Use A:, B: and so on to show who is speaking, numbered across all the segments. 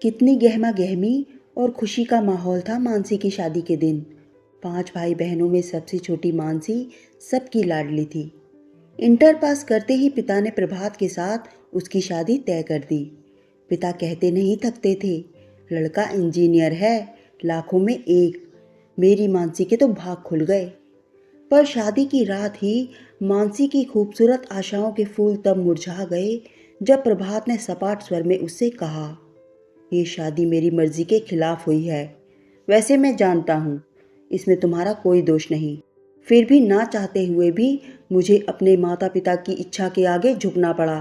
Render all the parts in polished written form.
A: कितनी गहमा गहमी और खुशी का माहौल था मानसी की शादी के दिन। 5 भाई बहनों में सबसे छोटी मानसी सबकी लाडली थी। इंटर पास करते ही पिता ने प्रभात के साथ उसकी शादी तय कर दी। पिता कहते नहीं थकते थे, लड़का इंजीनियर है, लाखों में एक। मेरी मानसी के तो भाग खुल गए। पर शादी की रात ही मानसी की खूबसूरत आशाओं के फूल तब मुरझा गए जब प्रभात ने सपाट स्वर में उससे कहा, ये शादी मेरी मर्जी के खिलाफ हुई है। वैसे मैं जानता हूँ इसमें तुम्हारा कोई दोष नहीं, फिर भी ना चाहते हुए भी मुझे अपने माता पिता की इच्छा के आगे झुकना पड़ा।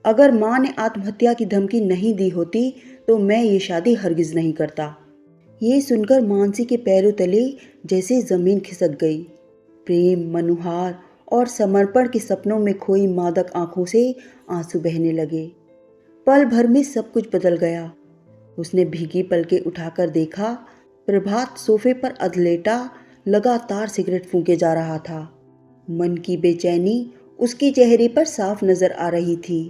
A: अगर माँ ने आत्महत्या की धमकी नहीं दी होती तो मैं ये शादी हरगिज नहीं करता। ये सुनकर मानसी के पैरों तले जैसे जमीन खिसक गई। प्रेम, मनुहार और समर्पण के सपनों में खोई मादक आंखों से आंसू बहने लगे। पल भर में सब कुछ बदल गया। उसने भीगी पलकें उठाकर देखा, प्रभात सोफे पर अधलेटा लगातार सिगरेट फूंके जा रहा था। मन की बेचैनी उसके चेहरे पर साफ नजर आ रही थी।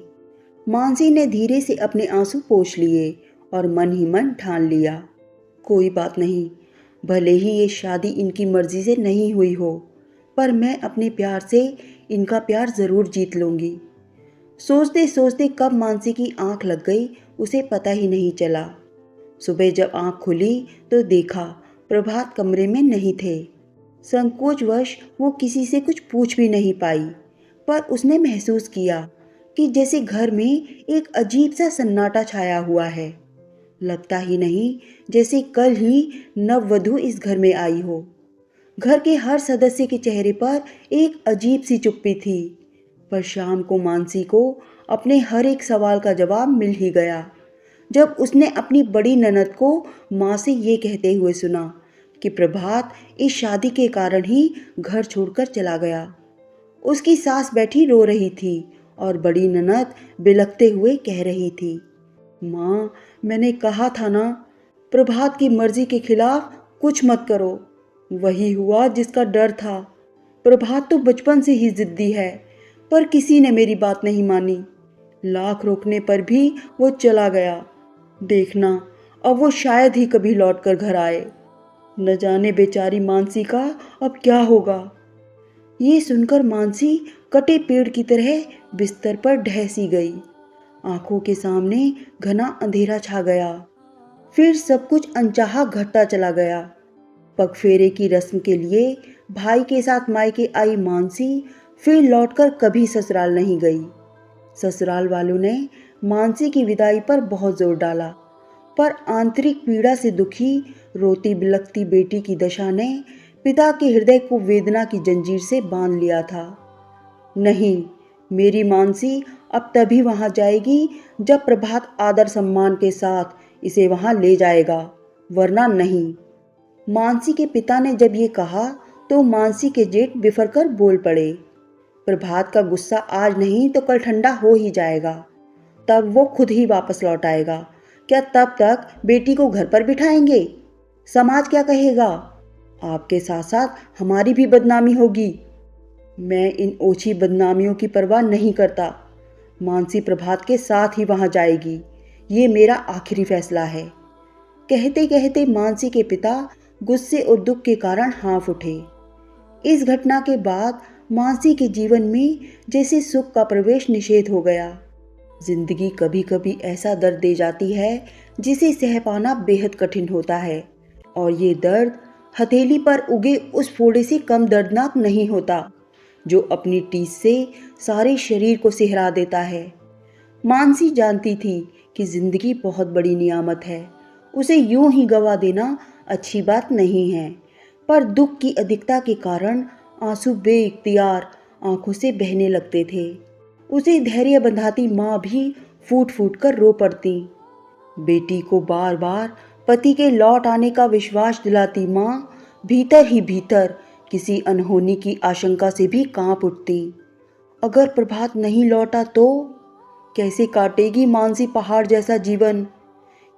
A: मानसी ने धीरे से अपने आंसू पोंछ लिए और मन ही मन ठान लिया, कोई बात नहीं, भले ही ये शादी इनकी मर्जी से नहीं हुई हो, पर मैं अपने प्यार से इनका प्यार जरूर जीत लूंगी। सोचते सोचते कब मानसी की आंख लग गई उसे पता ही नहीं चला। सुबह जब आंख खुली तो देखा प्रभात कमरे में नहीं थे। संकोचवश वो किसी से कुछ पूछ भी नहीं पाई, पर उसने महसूस किया कि जैसे घर में एक अजीब सा सन्नाटा छाया हुआ है। लगता ही नहीं जैसे कल ही नववधू इस घर में आई हो। घर के हर सदस्य के चेहरे पर एक अजीब सी चुप्पी थी, पर शाम को मानसी को अपने हर एक सवाल का जवाब मिल ही गया जब उसने अपनी बड़ी ननद को माँ से ये कहते हुए सुना कि प्रभात इस शादी के कारण ही घर छोड़कर चला गया। उसकी सास बैठी रो रही थी और बड़ी ननद बिलखते हुए कह रही थी, माँ, मैंने कहा था ना, प्रभात की मर्जी के खिलाफ कुछ मत करो। वही हुआ जिसका डर था। प्रभात तो बचपन से ही जिद्दी है, पर किसी ने मेरी बात नहीं मानी। लाख रोकने पर भी वो चला गया। देखना, अब वो शायद ही कभी लौट कर घर आए। न जाने बेचारी मानसी का अब क्या होगा। ये सुनकर मानसी कटे पेड़ की तरह बिस्तर पर ढह सी गई। आंखों के सामने घना अंधेरा छा गया। फिर सब कुछ अनचाहा घटता चला गया। पगफेरे की रस्म के लिए भाई के साथ मायके आई मानसी फिर लौटकर कभी ससुराल नहीं गई। ससुराल वालों ने मानसी की विदाई पर बहुत जोर डाला, पर आंतरिक पीड़ा से दुखी रोती बिलखती बेटी की दशा ने पिता के हृदय को वेदना की जंजीर से बांध लिया था। नहीं, मेरी मानसी अब तभी वहां जाएगी जब प्रभात आदर सम्मान के साथ इसे वहां ले जाएगा, वरना नहीं। मानसी के पिता ने जब ये कहा तो मानसी के जेठ बिफर कर बोल पड़े। प्रभात का गुस्सा आज नहीं तो कल ठंडा हो ही जाएगा, तब वो खुद ही वापस लौट आएगा। क्या तब तक बेटी को घर पर बिठाएंगे? समाज क्या कहेगा? आपके साथ साथ हमारी भी बदनामी होगी। मैं इन ओछी बदनामियों की परवाह नहीं करता। मानसी प्रभात के साथ ही वहां जाएगी, ये मेरा आखिरी फैसला है। कहते कहते मानसी के पिता गुस्से और दुख के कारण हाँफ उठे। इस घटना के बाद मानसी के जीवन में जैसे सुख का प्रवेश निषेध हो गया। जिंदगी कभी कभी ऐसा दर्द दे जाती है जिसे सह पाना बेहद कठिन होता है, और ये दर्द हथेली पर उगे उस फोड़े से कम दर्दनाक नहीं होता जो अपनी टीस से सारे शरीर को सिहरा देता है। मानसी जानती थी कि जिंदगी बहुत बड़ी नियामत है, उसे यूं ही गवा देना अच्छी बात नहीं है, पर दुख की अधिकता के कारण आंसू बेइख्तियार आंखों से बहने लगते थे। उसे धैर्य बंधाती माँ भी फूट फूट कर रो पड़ती। बेटी को बार बार पति के लौट आने का विश्वास दिलाती माँ भीतर ही भीतर किसी अनहोनी की आशंका से भी कांप उठती। अगर प्रभात नहीं लौटा तो कैसे काटेगी मानसी पहाड़ जैसा जीवन?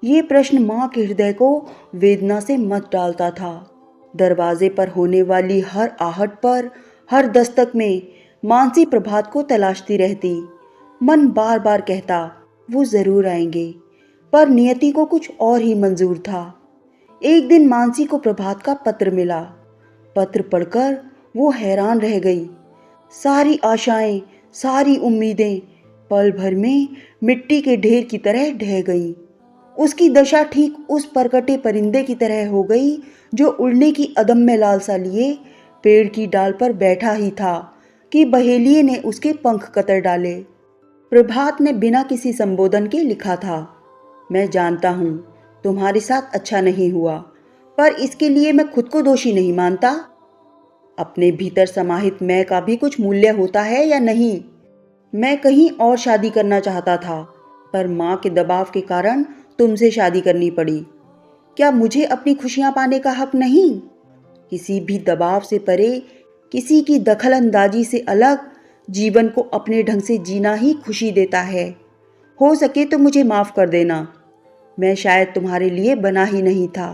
A: ये प्रश्न माँ के हृदय को वेदना से मत डालता था। दरवाजे पर होने वाली हर आहट पर, हर दस्तक में मानसी प्रभात को तलाशती रहती। मन बार बार कहता, वो जरूर आएंगे, पर नियति को कुछ और ही मंजूर था। एक दिन मानसी को प्रभात का पत्र मिला। पत्र पढ़कर वो हैरान रह गई। सारी आशाएं, सारी उम्मीदें पल भर में मिट्टी के ढेर की तरह ढह गईं। उसकी दशा ठीक उस परकटे परिंदे की तरह हो गई जो उड़ने की अदम्य लालसा लिए पेड़ की डाल पर बैठा ही था कि बहेलिये ने उसके पंख कतर डाले। प्रभात ने बिना किसी संबोधन के लिखा था, मैं जानता हूँ तुम्हारे साथ अच्छा नहीं हुआ, पर इसके लिए मैं खुद को दोषी नहीं मानता। अपने भीतर समाहित मैं का भी कुछ मूल्य होता है या नहीं? मैं कहीं और शादी करना चाहता था, पर माँ के दबाव के कारण तुमसे शादी करनी पड़ी। क्या मुझे अपनी खुशियाँ पाने का हक नहीं? किसी भी दबाव से परे, किसी की दखल अंदाजी से अलग जीवन को अपने ढंग से जीना ही खुशी देता है। हो सके तो मुझे माफ़ कर देना। मैं शायद तुम्हारे लिए बना ही नहीं था।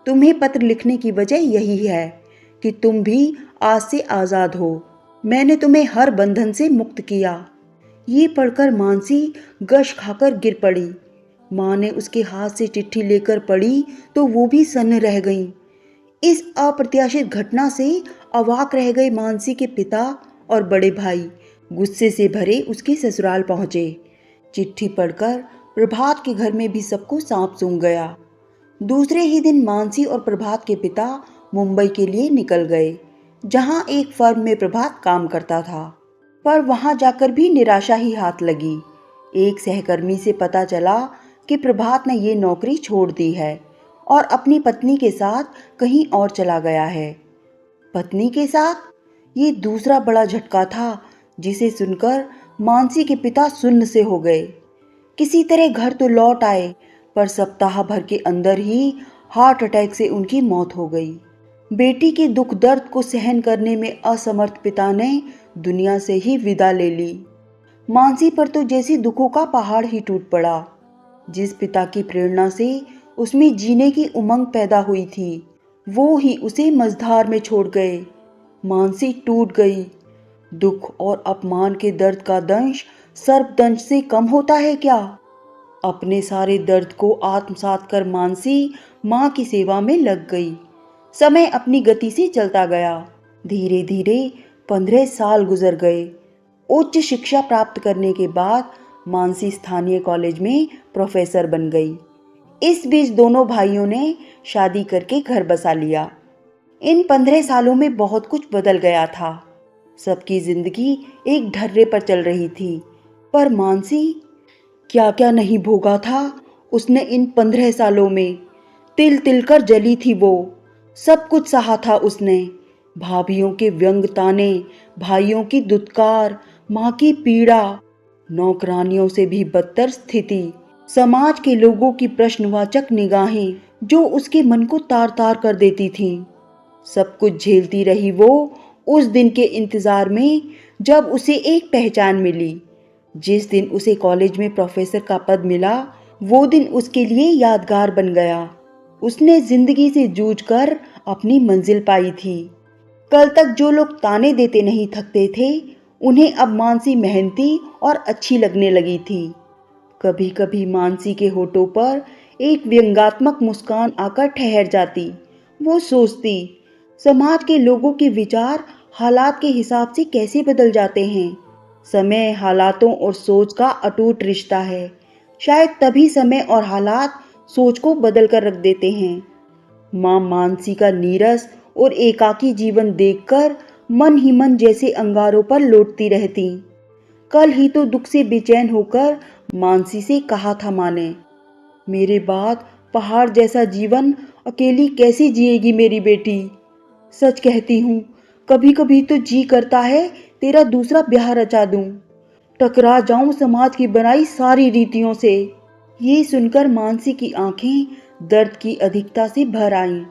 A: तुम्हें पत्र लिखने की वजह यही है कि तुम भी आज से आज़ाद हो। मैंने तुम्हें हर बंधन से मुक्त किया। ये पढ़कर मानसी गश खाकर गिर पड़ी। माँ ने उसके हाथ से चिट्ठी लेकर पढ़ी तो वो भी सन्न रह गईं। इस अप्रत्याशित घटना से अवाक रह गए मानसी के पिता और बड़े भाई गुस्से से भरे उसके ससुराल पहुंचे। चिट्ठी पढ़कर प्रभात के घर में भी सबको सांप सूंघ गया। दूसरे ही दिन मानसी और प्रभात के पिता मुंबई के लिए निकल गए, जहां एक फर्म में प्रभात काम करता था। पर वहां जाकर भी निराशा ही हाथ लगी। एक सहकर्मी से पता चला कि प्रभात ने ये नौकरी छोड़ दी है और अपनी पत्नी के साथ कहीं और चला गया है। पत्नी के साथ? ये दूसरा बड़ा झटका था, जिसे सुनकर मानसी के पिता सुन्न से हो गए। किसी तरह घर तो लौट आए, पर सप्ताह भर के अंदर ही हार्ट अटैक से उनकी मौत हो गई। बेटी के दुख दर्द को सहन करने में असमर्थ पिता ने दुनिया से ही विदा ले ली। मानसी पर तो जैसे दुखों का पहाड़ ही टूट पड़ा। जिस पिता की प्रेरणा से उसमें जीने की उमंग पैदा हुई थी, वो ही उसे मझधार में छोड़ गए। मानसी टूट गई। दुख और अपमान के दर्द का दंश सर्पदंश से कम होता है क्या? अपने सारे दर्द को आत्मसात कर मानसी माँ की सेवा में लग गई। समय अपनी गति से चलता गया। धीरे धीरे 15 साल गुजर गए। उच्च शिक्षा प्राप्त करने के बाद मानसी स्थानीय कॉलेज में प्रोफेसर बन गई। इस बीच दोनों भाइयों ने शादी करके घर बसा लिया। इन 15 सालों में बहुत कुछ बदल गया था। सबकी जिंदगी एक ढर्रे पर चल रही थी, पर मानसी क्या क्या नहीं भोगा था उसने इन 15 सालों में। तिल तिल कर जली थी वो। सब कुछ सहा था उसने। भाभियों के व्यंग ताने, भाइयों की दुत्कार, माँ की पीड़ा, नौकरानियों से भी बदतर स्थिति, समाज के लोगों की प्रश्नवाचक निगाहें जो उसके मन को तार तार कर देती थीं। सब कुछ झेलती रही वो उस दिन के इंतजार में जब उसे एक पहचान मिली। जिस दिन उसे कॉलेज में प्रोफेसर का पद मिला, वो दिन उसके लिए यादगार बन गया। उसने जिंदगी से जूझकर अपनी मंजिल पाई थी। कल तक जो लोग ताने देते नहीं थकते थे, उन्हें अब मानसी मेहनती और अच्छी लगने लगी थी। कभी कभी मानसी के होठों पर एक व्यंग्यात्मक मुस्कान आकर ठहर जाती। वो सोचती, समाज के लोगों के विचार हालात के हिसाब से कैसे बदल जाते हैं। समय, हालातों और सोच का अटूट रिश्ता है। शायद तभी समय और हालात सोच को बदल कर रख देते हैं। माँ मानसी का नीरस और एकाकी जीवन देखकर मन ही मन जैसे अंगारों पर लौटती रहती। कल ही तो दुख से बेचैन होकर मानसी से कहा था माँ ने, मेरे बाद पहाड़ जैसा जीवन अकेली कैसे जिएगी मेरी बेटी। सच कहती हूँ, कभी कभी तो जी करता है तेरा दूसरा ब्याह रचा दूं, टकरा जाऊं समाज की बनाई सारी रीतियों से। ये सुनकर मानसी की आंखें दर्द की अधिकता से भर आईं।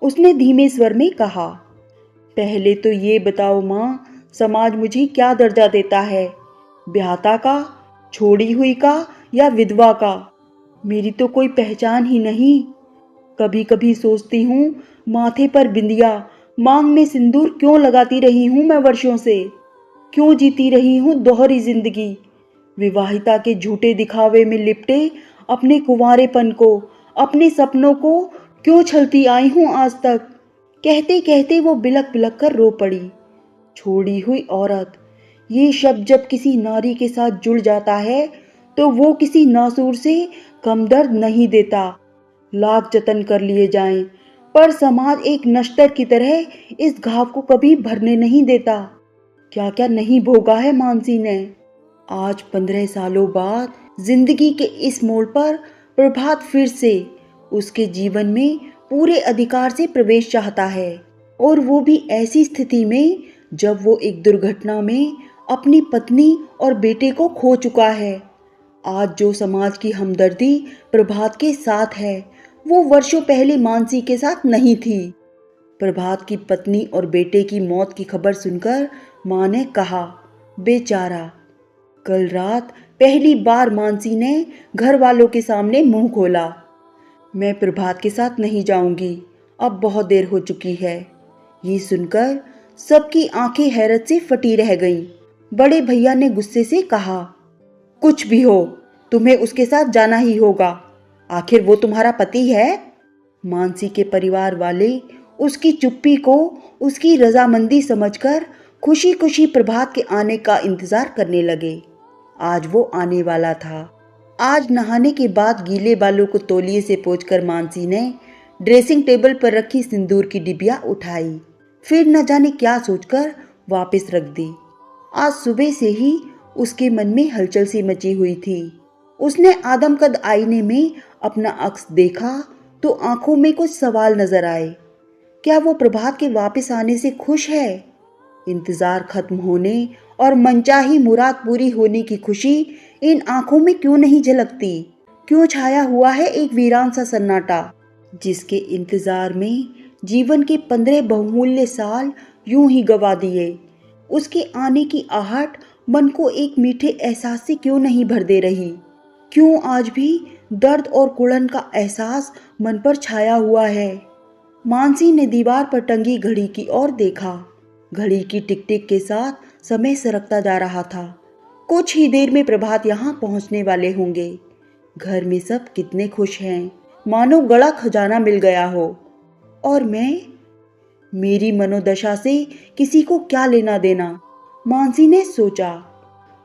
A: उसने धीमे स्वर में कहा, पहले तो ये बताओ माँ, समाज मुझे क्या दर्जा देता है, ब्याहता का, छोड़ी हुई का या विधवा का? मेरी तो कोई पहचान ही नहीं। कभी कभी सोचती हूँ, माथे पर बिंदिया, मांग में सिंदूर क्यों लगाती रही हूँ मैं वर्षों से? क्यों जीती रही हूँ दोहरी जिंदगी? विवाहिता के झूठे दिखावे में लिपटे अपने कुंवारेपन को, अपने सपनों को क्यों छलती आई हूँ आज तक। कहते कहते वो बिलक बिलक कर रो पड़ी। छोड़ी हुई औरत, ये शब्द जब किसी नारी के साथ जुड़ जाता है तो वो किसी नासूर से कम दर्द नहीं देता। लाख जतन कर लिए जाएं, पर समाज एक नश्तर की तरह इस घाव को कभी भरने नहीं देता। क्या क्या नहीं भोगा है मानसी ने। आज 15 सालों बाद जिंदगी के इस मोड़ पर प्रभात फिर से उसके जीवन में पूरे अधिकार से प्रवेश चाहता है, और वो भी ऐसी स्थिति में जब वो एक दुर्घटना में अपनी पत्नी और बेटे को खो चुका है। आज जो समाज की हमदर्दी प्रभात के साथ है, वो वर्षों पहले मानसी के साथ नहीं थी। प्रभात की पत्नी और बेटे की मौत की खबर सुनकर माँ ने कहा, बेचारा। कल रात पहली बार मानसी ने घर वालों के सामने मुंह खोला, मैं प्रभात के साथ नहीं जाऊंगी, अब बहुत देर हो चुकी है। ये सुनकर सबकी आंखें हैरत से फटी रह गईं। बड़े भैया ने गुस्से से कहा, कुछ भी हो, तुम्हें उसके साथ जाना ही होगा, आखिर वो तुम्हारा पति है। मानसी के परिवार वाले उसकी चुप्पी को उसकी रजामंदी समझकर खुशी खुशी प्रभात के आने का इंतजार करने लगे। आज वो आने वाला था। आज नहाने के बाद गीले बालों को तौलिए से पोंछकर मानसी ने ड्रेसिंग टेबल पर रखी सिंदूर की डिबिया उठाई, फिर न जाने क्या सोचकर वापस रख दी। आज सुबह से ही उसके मन में हलचल सी मची हुई थी। उसने आदमकद आईने में अपना अक्स देखा तो आंखों में कुछ सवाल नजर आए। क्या वो प्रभात के वापस आने से खुश है? इंतजार खत्म होने और मनचाही मुराद पूरी होने की खुशी इन आंखों में क्यों नहीं झलकती? क्यों छाया हुआ है एक वीरान सा सन्नाटा, जिसके इंतजार में जीवन के 15 बहुमूल्य साल यूं ही गवा दिए। उसके आने की आहट मन को एक मीठे एहसास से क्यों नहीं भर दे रही? क्यों आज भी दर्द और कुड़न का एहसास मन पर छाया हुआ है? मानसी ने दीवार पर टंगी घड़ी की ओर देखा। घड़ी की टिक टिक के साथ समय सरकता जा रहा था। कुछ ही देर में प्रभात यहाँ पहुँचने वाले होंगे। घर में सब कितने खुश हैं, मानो गड़ा खजाना मिल गया हो। और मेरी मनोदशा से किसी को क्या लेना देना, मानसी ने सोचा।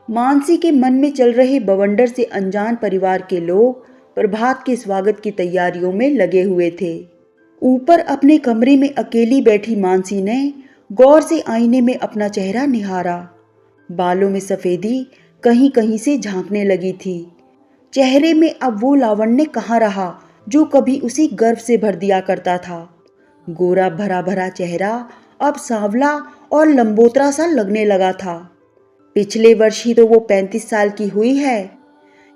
A: मानसी के मन में चल रहे बवंडर से अनजान परिवार के लोग प्रभात के स्वागत की तैयारियों में लगे हुए थे। ऊपर अपने कमरे में अकेली बैठी मानसी ने गौर से आईने में अपना चेहरा निहारा। बालों में सफेदी कहीं कहीं से झांकने लगी थी। चेहरे में अब वो लावण्य कहाँ रहा जो कभी उसे गर्व से भर दिया करता था। गोरा भरा भरा चेहरा अब सांवला और लंबोतरा सा लगने लगा था। पिछले वर्ष ही तो वो 35 साल की हुई है।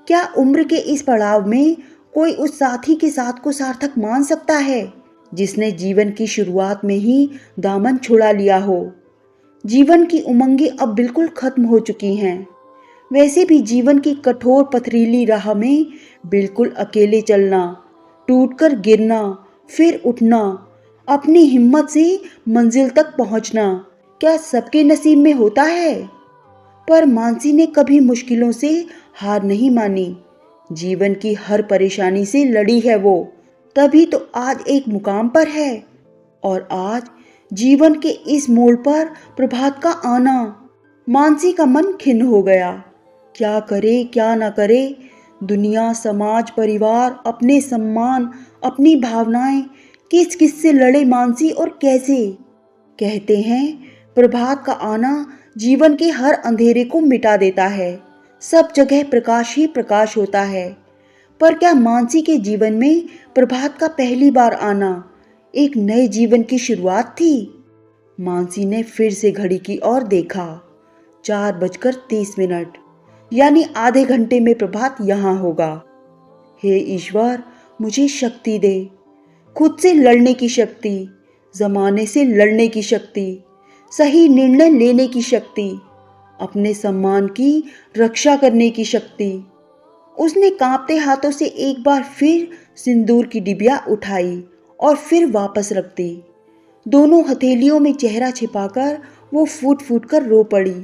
A: क्या उम्र के इस पड़ाव में कोई उस साथी के साथ को सार्थक मान सकता है जिसने जीवन की शुरुआत में ही दामन छुड़ा लिया हो? जीवन की उमंगें अब बिल्कुल खत्म हो चुकी हैं। वैसे भी जीवन की कठोर पथरीली राह में बिल्कुल अकेले चलना, टूटकर गिरना, फिर उठना, अपनी हिम्मत से मंजिल तक पहुंचना, क्या सबके नसीब में होता है? पर मानसी ने कभी मुश्किलों से हार नहीं मानी। जीवन की हर परेशानी से लड़ी है वो, तभी तो आज एक मुकाम पर है। और आज जीवन के इस मोड़ पर प्रभात का आना, मानसी का मन खिन्न हो गया। क्या करे क्या ना करे, दुनिया, समाज, परिवार, अपने सम्मान, अपनी भावनाएं, किस किस से लड़े मानसी और कैसे? कहते हैं प्रभात का आना जीवन के हर अंधेरे को मिटा देता है, सब जगह प्रकाश ही प्रकाश होता है। पर क्या मानसी के जीवन में प्रभात का पहली बार आना एक नए जीवन की शुरुआत थी? मानसी ने फिर से घड़ी की ओर देखा। 4:30, यानी आधे घंटे में प्रभात यहाँ होगा। हे ईश्वर, मुझे शक्ति दे, खुद से लड़ने की शक्ति, जमाने से लड़ने की शक्ति, सही निर्णय लेने की शक्ति, अपने सम्मान की रक्षा करने की शक्ति। उसने कांपते हाथों से एक बार फिर सिंदूर की डिबिया उठाई और फिर वापस रख दी। दोनों हथेलियों में चेहरा छिपाकर वो फूट फूट कर रो पड़ी।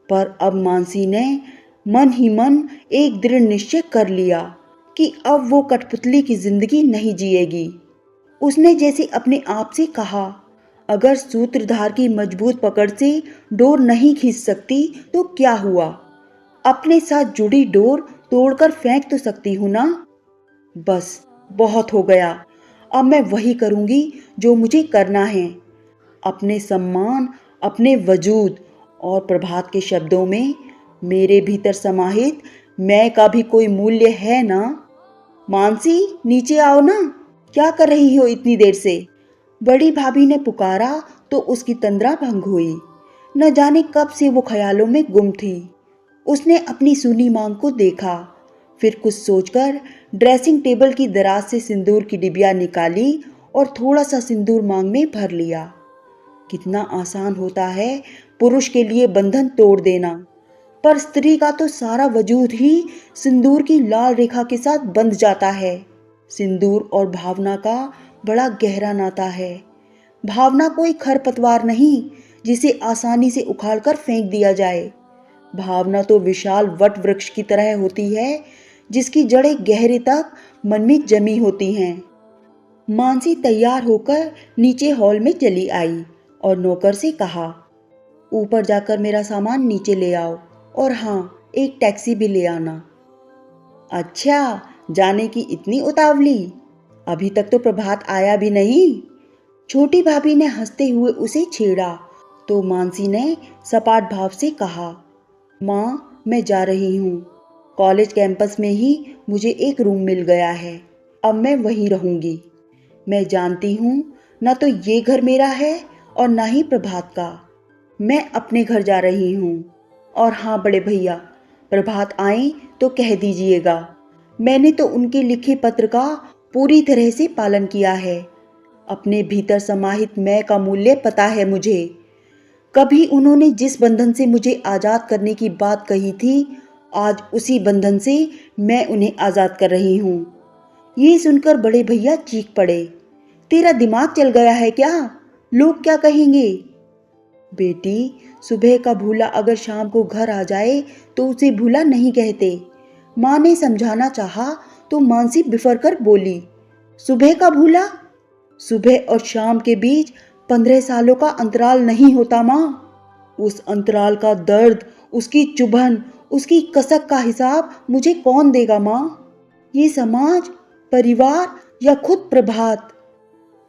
A: पर अब मानसी ने मन ही मन एक दृढ़ निश्चय कर लिया कि अब वो कठपुतली की जिंदगी नहीं जिएगी। उसने जैसे अपने आप से कहा, अगर सूत्रधार की मजबूत पकड़ से डोर नहीं खींच सकती तो क्या हुआ, अपने साथ जुड़ी डोर तोड़कर फेंक तो सकती हूं ना। बस बहुत हो गया, अब मैं वही करूंगी जो मुझे करना है। अपने सम्मान, अपने वजूद और प्रभात के शब्दों में मेरे भीतर समाहित मैं का भी कोई मूल्य है ना। मानसी, नीचे आओ ना, क्या कर रही हो इतनी देर से? बड़ी भाभी ने पुकारा तो उसकी तंद्रा भंग हुई। न जाने कब से वो ख्यालों में गुम थी। उसने अपनी सूनी मांग को देखा, फिर कुछ सोचकर ड्रेसिंग टेबल की दराज से सिंदूर की डिबिया निकाली और थोड़ा सा सिंदूर मांग में भर लिया। कितना आसान होता है पुरुष के लिए बंधन तोड़ देना, पर स्त्री का तो सारा वजूद ही सिंदूर की लाल रेखा के साथ बंध जाता है। सिंदूर और भावना का बड़ा गहरा नाता है। भावना कोई खरपतवार नहीं जिसे आसानी से उखाड़कर फेंक दिया जाए। भावना तो विशाल वट वृक्ष की तरह होती है जिसकी जड़ें गहरे तक मन में जमी होती हैं। मानसी तैयार होकर नीचे हॉल में चली आई और नौकर से कहा, ऊपर जाकर मेरा सामान नीचे ले आओ और हाँ, एक टैक्सी भी ले आना। अच्छा, जाने की इतनी उतावली? अभी तक तो प्रभात आया भी नहीं। छोटी भाभी ने हंसते हुए उसे छेड़ा तो मानसी ने सपाट भाव से कहा, माँ, मैं जा रही हूँ। कॉलेज कैंपस में ही मुझे एक रूम मिल गया है, अब मैं वहीं रहूंगी। मैं जानती हूँ न तो ये घर मेरा है और ना ही प्रभात का। मैं अपने घर जा रही हूँ। और हाँ बड़े भैया, प्रभात आए तो कह दीजिएगा, मैंने तो उनके लिखे पत्र का पूरी तरह से पालन किया है। अपने भीतर समाहित मैं का मूल्य पता है मुझे। कभी उन्होंने जिस बंधन से मुझे आज़ाद करने की बात कही थी, आज उसी बंधन से मैं उन्हें आज़ाद कर रही हूँ। ये सुनकर बड़े भैया चीख पड़े, तेरा दिमाग चल गया है क्या? लोग क्या कहेंगे? बेटी, सुबह का भूला अगर शाम को घर आ जाए तो उसे भूला नहीं कहते। माँ ने समझाना चाहा तो मानसी बिफर कर बोली, सुबह का भूला? सुबह और शाम के बीच 15 सालों का अंतराल नहीं होता माँ। उस अंतराल का दर्द, उसकी चुभन, उसकी कसक का हिसाब मुझे कौन देगा माँ? ये समाज, परिवार या खुद प्रभात?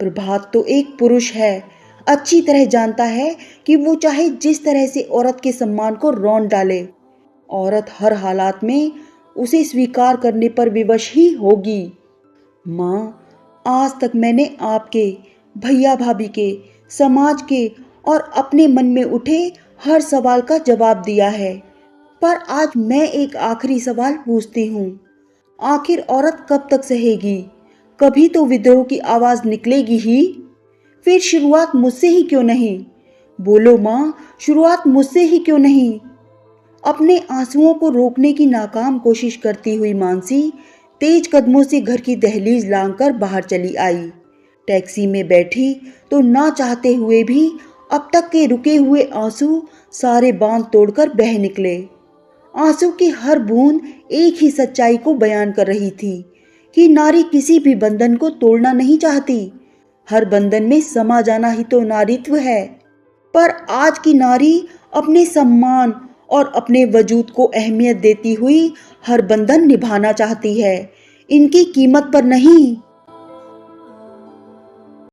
A: प्रभात तो एक पुरुष है, अच्छी तरह जानता है कि वो चाहे जिस तरह से औरत के सम्मान को रौंद डाले, औरत हर हालात में उसे स्वीकार करने पर विवश ही होगी। माँ, आज तक मैंने आपके, भैया भाभी के, समाज के और अपने मन में उठे हर सवाल का जवाब दिया है, पर आज मैं एक आखिरी सवाल पूछती हूँ। आखिर औरत कब तक सहेगी? कभी तो विद्रोह की आवाज निकलेगी ही। फिर शुरुआत मुझसे ही क्यों नहीं? बोलो माँ, शुरुआत मुझसे ही क्यों नहीं? अपने आंसुओं को रोकने की नाकाम कोशिश करती हुई मानसी तेज कदमों से घर की दहलीज लांघकर बाहर चली आई। टैक्सी में बैठी तो ना चाहते हुए भी अब तक के रुके हुए आंसू सारे बांध तोड़कर बह निकले। आंसू की हर बूंद एक ही सच्चाई को बयान कर रही थी कि नारी किसी भी बंधन को तोड़ना नहीं चाहती। हर बंधन में समा जाना ही तो नारीत्व है। पर आज की नारी अपने सम्मान और अपने वजूद को अहमियत देती हुई हर बंधन निभाना चाहती है, इनकी कीमत पर नहीं।